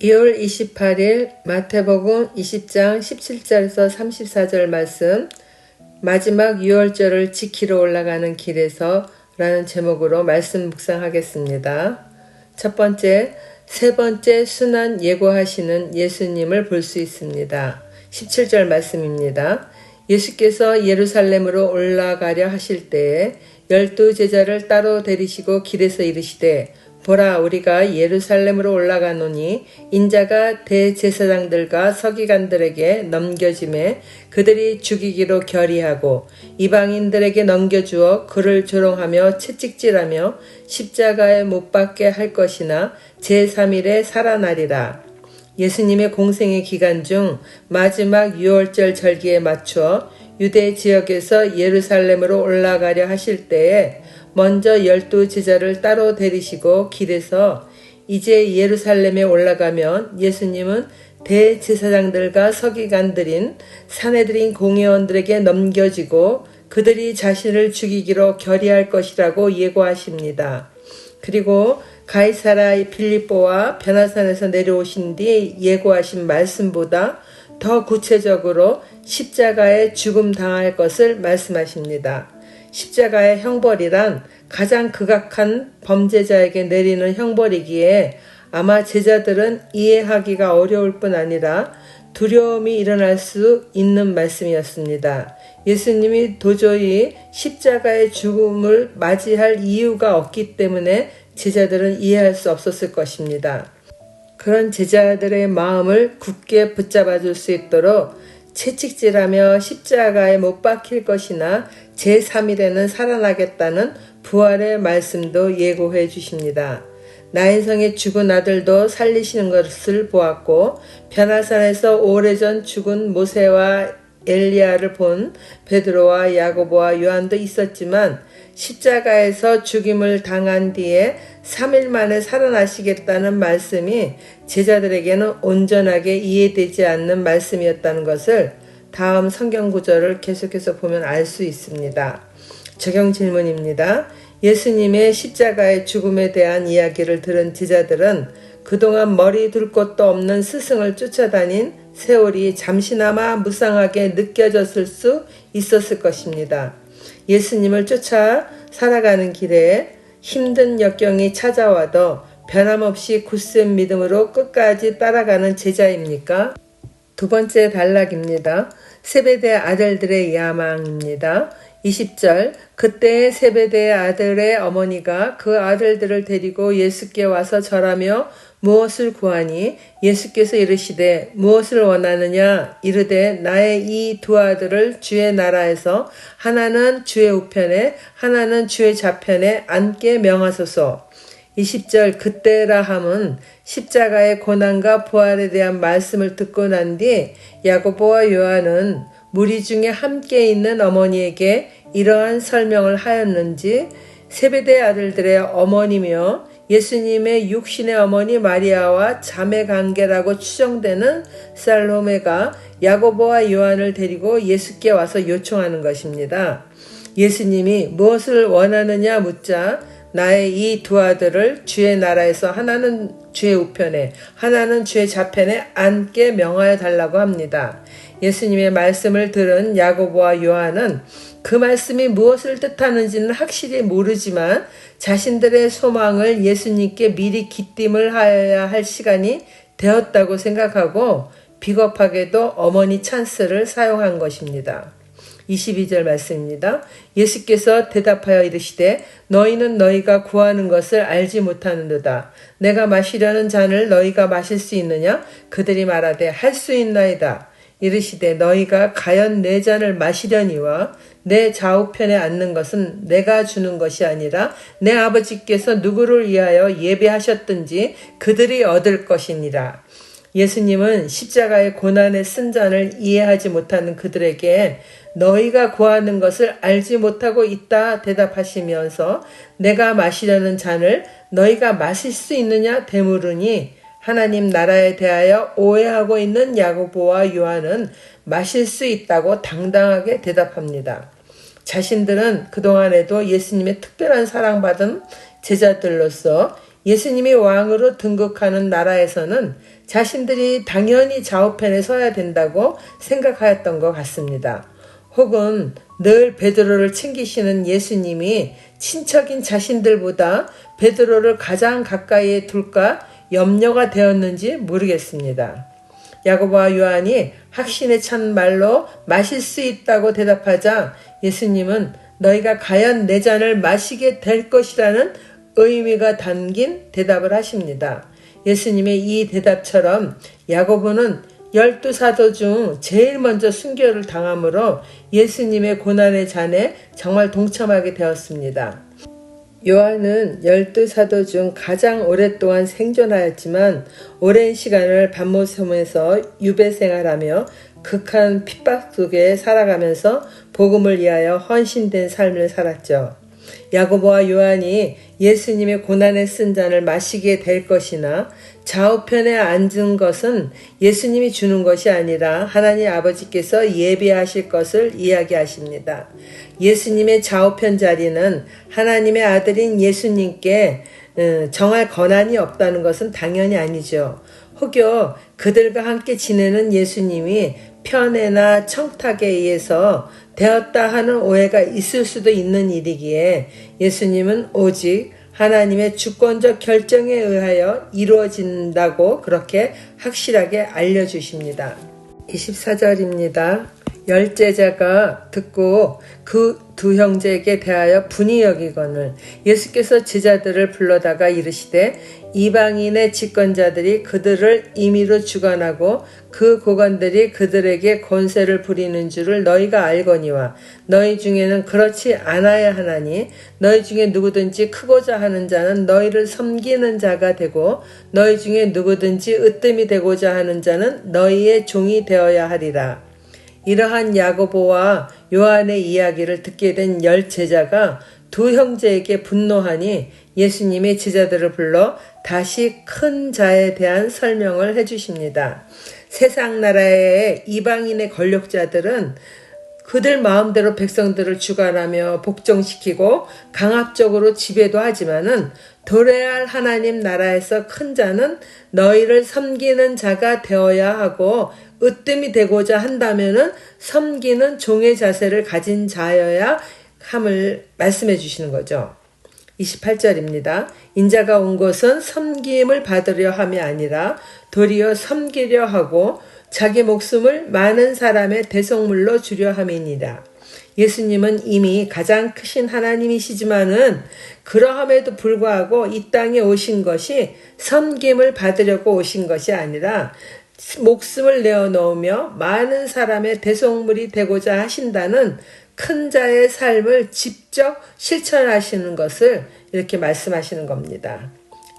2월 28일 마태복음 20장 17절에서 34절 말씀, 마지막 유월절을 지키러 올라가는 길에서 라는 제목으로 말씀 묵상하겠습니다. 첫 번째, 세 번째 순환 예고하시는 예수님을 볼 수 있습니다. 17절 말씀입니다. 예수께서 예루살렘으로 올라가려 하실 때에 12 제자를 따로 데리시고 길에서 이르시되, 보라, 우리가 예루살렘으로 올라가노니 인자가 대제사장들과 서기관들에게 넘겨짐에 그들이 죽이기로 결의하고 이방인들에게 넘겨주어 그를 조롱하며 채찍질하며 십자가에 못 박게 할 것이나 제3일에 살아나리라. 예수님의 공생의 기간 중 마지막 유월절 절기에 맞추어 유대 지역에서 예루살렘으로 올라가려 하실 때에 먼저 12 제자를 따로 데리시고 길에서 이제 예루살렘에 올라가면 예수님은 대제사장들과 서기관들인 사내들인 공회원들에게 넘겨지고 그들이 자신을 죽이기로 결의할 것이라고 예고하십니다. 그리고 가이사라 빌립보와 변화산에서 내려오신 뒤 예고하신 말씀보다 더 구체적으로 십자가에 죽음 당할 것을 말씀하십니다. 십자가의 형벌이란 가장 극악한 범죄자에게 내리는 형벌이기에 아마 제자들은 이해하기가 어려울 뿐 아니라 두려움이 일어날 수 있는 말씀이었습니다. 예수님이 도저히 십자가의 죽음을 맞이할 이유가 없기 때문에 제자들은 이해할 수 없었을 것입니다. 그런 제자들의 마음을 굳게 붙잡아 줄 수 있도록 채찍질하며 십자가에 못 박힐 것이나 제3일에는 살아나겠다는 부활의 말씀도 예고해 주십니다. 나인성의 죽은 아들도 살리시는 것을 보았고 변화산에서 오래전 죽은 모세와 엘리야를 본 베드로와 야고보와 요한도 있었지만 십자가에서 죽임을 당한 뒤에 3일 만에 살아나시겠다는 말씀이 제자들에게는 온전하게 이해되지 않는 말씀이었다는 것을 다음 성경 구절을 계속해서 보면 알 수 있습니다. 적용 질문입니다. 예수님의 십자가의 죽음에 대한 이야기를 들은 제자들은 그동안 머리 둘 곳도 없는 스승을 쫓아다닌 세월이 잠시나마 무상하게 느껴졌을 수 있었을 것입니다. 예수님을 쫓아 살아가는 길에 힘든 역경이 찾아와도 변함없이 굳센 믿음으로 끝까지 따라가는 제자입니까? 두 번째 단락입니다. 세베대 아들들의 야망입니다. 20절, 그때 세베대 아들의 어머니가 그 아들들을 데리고 예수께 와서 절하며 무엇을 구하니 예수께서 이르시되 무엇을 원하느냐 이르되 나의 이 두 아들을 주의 나라에서 하나는 주의 우편에 하나는 주의 좌편에 앉게 명하소서. 20절 그때라 함은 십자가의 고난과 부활에 대한 말씀을 듣고 난 뒤 야고보와 요한은 무리 중에 함께 있는 어머니에게 이러한 설명을 하였는지 세베대 아들들의 어머니며 예수님의 육신의 어머니 마리아와 자매 관계라고 추정되는 살로메가 야고보와 요한을 데리고 예수께 와서 요청하는 것입니다. 예수님이 무엇을 원하느냐 묻자 나의 이 두 아들을 주의 나라에서 하나는 주의 우편에 하나는 주의 좌편에 앉게 명하여 달라고 합니다. 예수님의 말씀을 들은 야고보와 요한은 그 말씀이 무엇을 뜻하는지는 확실히 모르지만 자신들의 소망을 예수님께 미리 기띔을 하여야 할 시간이 되었다고 생각하고 비겁하게도 어머니 찬스를 사용한 것입니다. 22절 말씀입니다. 예수께서 대답하여 이르시되 너희는 너희가 구하는 것을 알지 못하는도다. 내가 마시려는 잔을 너희가 마실 수 있느냐? 그들이 말하되 할 수 있나이다. 이르시되 너희가 가연 내 잔을 마시려니와 내 좌우편에 앉는 것은 내가 주는 것이 아니라 내 아버지께서 누구를 위하여 예배하셨든지 그들이 얻을 것이니라. 예수님은 십자가의 고난의 쓴 잔을 이해하지 못하는 그들에게 너희가 구하는 것을 알지 못하고 있다 대답하시면서 내가 마시려는 잔을 너희가 마실 수 있느냐 되물으니 하나님 나라에 대하여 오해하고 있는 야고보와 요한은 마실 수 있다고 당당하게 대답합니다. 자신들은 그동안에도 예수님의 특별한 사랑받은 제자들로서 예수님이 왕으로 등극하는 나라에서는 자신들이 당연히 좌우편에 서야 된다고 생각하였던 것 같습니다. 혹은 늘 베드로를 챙기시는 예수님이 친척인 자신들보다 베드로를 가장 가까이에 둘까 염려가 되었는지 모르겠습니다. 야고보와 요한이 확신에 찬 말로 마실 수 있다고 대답하자 예수님은 너희가 과연 내 잔을 마시게 될 것이라는 의미가 담긴 대답을 하십니다. 예수님의 이 대답처럼 야고보는 12사도 중 제일 먼저 순교를 당함으로 예수님의 고난의 잔에 정말 동참하게 되었습니다. 요한은 12사도 중 가장 오랫동안 생존하였지만 오랜 시간을 반모섬에서 유배 생활하며 극한 핍박 속에 살아가면서 복음을 위하여 헌신된 삶을 살았죠. 야고보와 요한이 예수님의 고난에 쓴 잔을 마시게 될 것이나 좌우편에 앉은 것은 예수님이 주는 것이 아니라 하나님 아버지께서 예비하실 것을 이야기하십니다. 예수님의 좌우편 자리는 하나님의 아들인 예수님께 정할 권한이 없다는 것은 당연히 아니죠. 혹여 그들과 함께 지내는 예수님이 편애나 청탁에 의해서 되었다 하는 오해가 있을 수도 있는 일이기에 예수님은 오직 하나님의 주권적 결정에 의하여 이루어진다고 그렇게 확실하게 알려주십니다. 24절입니다. 열제자가 듣고 그 두 형제에게 대하여 분이 여기거늘 예수께서 제자들을 불러다가 이르시되 이방인의 집권자들이 그들을 임의로 주관하고 그 고관들이 그들에게 권세를 부리는 줄을 너희가 알거니와 너희 중에는 그렇지 않아야 하나니 너희 중에 누구든지 크고자 하는 자는 너희를 섬기는 자가 되고 너희 중에 누구든지 으뜸이 되고자 하는 자는 너희의 종이 되어야 하리라. 이러한 야고보와 요한의 이야기를 듣게 된 열 제자가 두 형제에게 분노하니 예수님이 제자들을 불러 다시 큰 자에 대한 설명을 해주십니다. 세상 나라의 이방인의 권력자들은 그들 마음대로 백성들을 주관하며 복종시키고 강압적으로 지배도 하지만은 도래야 할 하나님 나라에서 큰 자는 너희를 섬기는 자가 되어야 하고 으뜸이 되고자 한다면은 섬기는 종의 자세를 가진 자여야 함을 말씀해 주시는 거죠. 28절입니다. 인자가 온 것은 섬김을 받으려 함이 아니라 도리어 섬기려 하고 자기 목숨을 많은 사람의 대속물로 주려 함이니라. 예수님은 이미 가장 크신 하나님이시지만은 그러함에도 불구하고 이 땅에 오신 것이 섬김을 받으려고 오신 것이 아니라 목숨을 내어놓으며 많은 사람의 대속물이 되고자 하신다는 큰 자의 삶을 직접 실천하시는 것을 이렇게 말씀하시는 겁니다.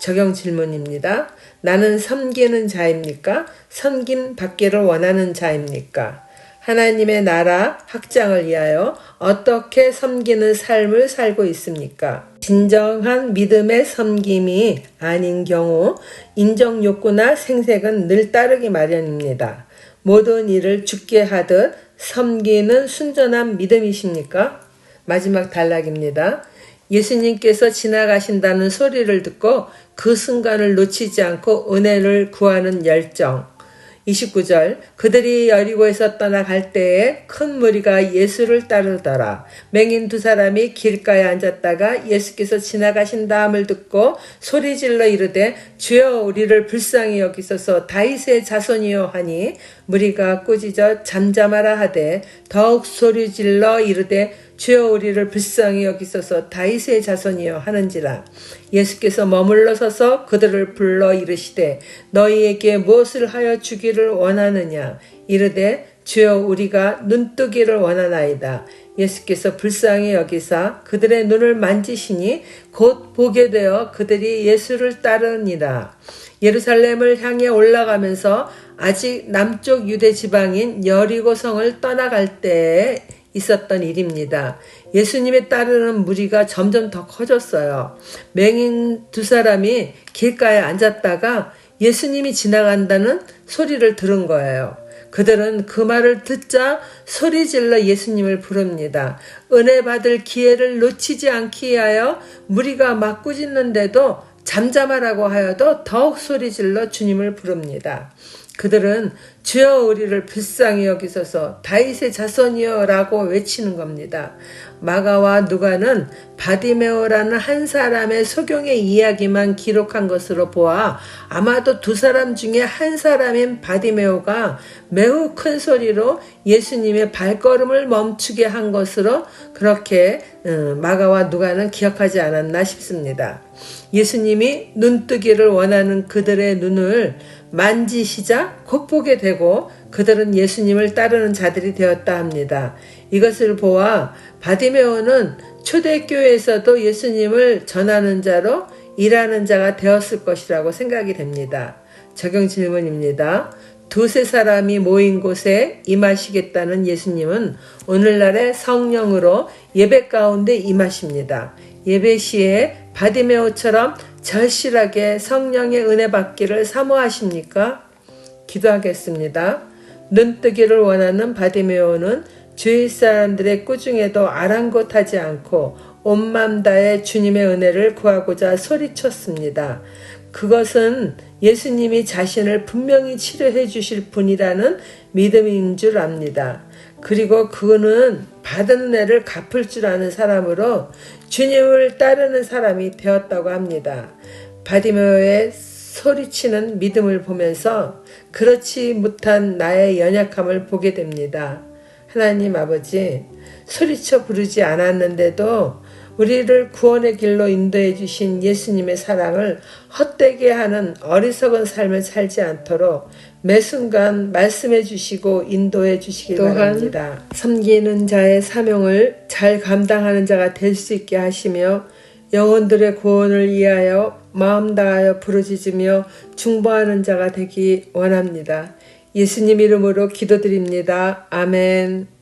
적용 질문입니다. 나는 섬기는 자입니까? 섬김 받기를 원하는 자입니까? 하나님의 나라 확장을 위하여 어떻게 섬기는 삶을 살고 있습니까? 진정한 믿음의 섬김이 아닌 경우 인정 욕구나 생색은 늘 따르기 마련입니다. 모든 일을 죽게 하듯 섬기는 순전한 믿음이십니까? 마지막 단락입니다. 예수님께서 지나가신다는 소리를 듣고 그 순간을 놓치지 않고 은혜를 구하는 열정. 29절 그들이 여리고에서 떠나갈 때에 큰 무리가 예수를 따르더라. 맹인 두 사람이 길가에 앉았다가 예수께서 지나가신 다음을 듣고 소리질러 이르되 주여 우리를 불쌍히 여기소서 다윗의 자손이요 하니 무리가 꾸짖어 잠잠하라 하되 더욱 소리질러 이르되 주여 우리를 불쌍히 여기소서 다윗의 자손이여 하는지라. 예수께서 머물러 서서 그들을 불러 이르시되 너희에게 무엇을 하여 주기를 원하느냐. 이르되 주여 우리가 눈뜨기를 원하나이다. 예수께서 불쌍히 여기사 그들의 눈을 만지시니 곧 보게 되어 그들이 예수를 따르니라. 예루살렘을 향해 올라가면서 아직 남쪽 유대 지방인 여리고성을 떠나갈 때에 있었던 일입니다. 예수님에 따르는 무리가 점점 더 커졌어요. 맹인 두 사람이 길가에 앉았다가 예수님이 지나간다는 소리를 들은 거예요. 그들은 그 말을 듣자 소리질러 예수님을 부릅니다. 은혜 받을 기회를 놓치지 않기 위하여 무리가 막 꾸짖는데도 잠잠하라고 하여도 더욱 소리질러 주님을 부릅니다. 그들은 주여 우리를 불쌍히 여기소서 다윗의 자손이여 라고 외치는 겁니다. 마가와 누가는 바디메오라는 한 사람의 소경의 이야기만 기록한 것으로 보아 아마도 두 사람 중에 한 사람인 바디메오가 매우 큰 소리로 예수님의 발걸음을 멈추게 한 것으로 그렇게 마가와 누가는 기억하지 않았나 싶습니다. 예수님이 눈뜨기를 원하는 그들의 눈을 만지시자 곧 보게 되고 그들은 예수님을 따르는 자들이 되었다 합니다. 이것을 보아 바디메오는 초대교회에서도 예수님을 전하는 자로 일하는 자가 되었을 것이라고 생각이 됩니다. 적용 질문입니다. 두세 사람이 모인 곳에 임하시겠다는 예수님은 오늘날의 성령으로 예배 가운데 임하십니다. 예배 시에 바디메오처럼 절실하게 성령의 은혜 받기를 사모하십니까? 기도하겠습니다. 눈뜨기를 원하는 바디메오는 주위 사람들의 꾸중에도 아랑곳하지 않고 온 맘 다해 주님의 은혜를 구하고자 소리쳤습니다. 그것은 예수님이 자신을 분명히 치료해 주실 분이라는 믿음인 줄 압니다. 그리고 그는 받은 은혜를 갚을 줄 아는 사람으로 주님을 따르는 사람이 되었다고 합니다. 바디메오의 소리치는 믿음을 보면서 그렇지 못한 나의 연약함을 보게 됩니다. 하나님 아버지, 소리쳐 부르지 않았는데도 우리를 구원의 길로 인도해 주신 예수님의 사랑을 헛되게 하는 어리석은 삶을 살지 않도록 매 순간 말씀해 주시고 인도해 주시기 바랍니다. 섬기는 자의 사명을 잘 감당하는 자가 될 수 있게 하시며 영혼들의 구원을 위하여 마음 다하여 부르짖으며 중보하는 자가 되기 원합니다. 예수님 이름으로 기도드립니다. 아멘.